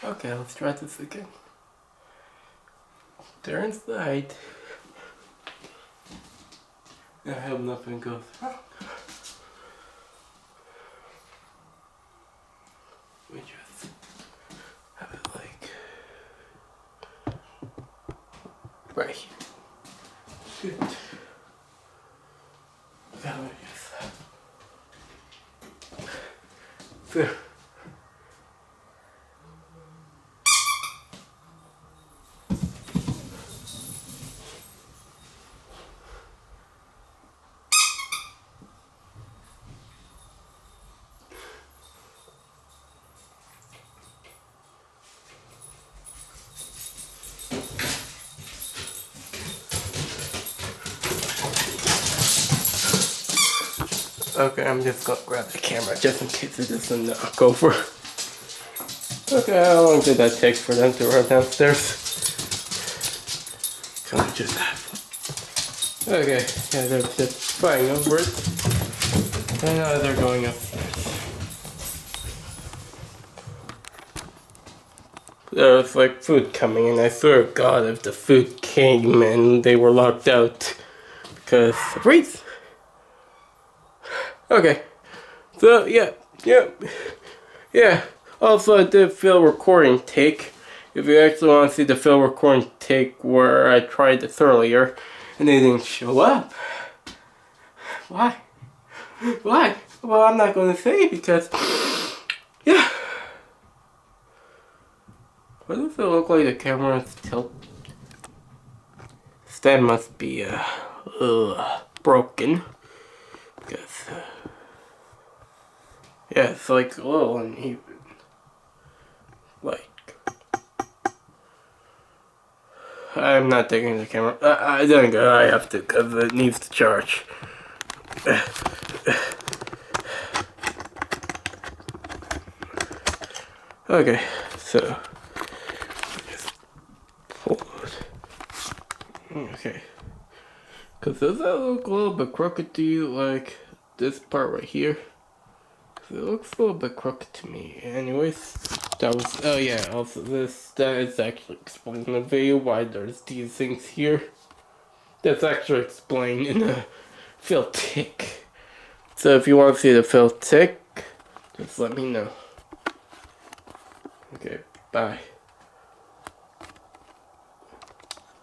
Okay, let's try this again. They're inside. I hope nothing goes wrong. We just have it like right here. Good. Now we just there. Okay, I'm just gonna grab the camera just in case it doesn't knock over. Okay, how long did that take for them to run downstairs? Can I just have... Okay, yeah, they're just flying over it. And now they're going upstairs. There was like food coming, and I swear to God, if the food came and they were locked out because of reason. Okay, so yeah. Also, I did fail recording take. If you actually want to see the fail recording take where I tried this earlier and they didn't show up. Why? Why? Well, I'm not going to say because, yeah. Why does it look like the camera is tilted? Stand must be broken. Because, yeah, it's like a little uneven. Like, I'm not taking the camera. I think I have to because it needs to charge. Okay, so just pull it. Okay, because does that look a little bit crooked to you, like this part right here? It looks a little bit crooked to me. Anyways, that was, oh yeah, also that is actually explained in the video why there's these things here. That's actually explained in the fill tick. So if you want to see the fill tick, just let me know. Okay, bye.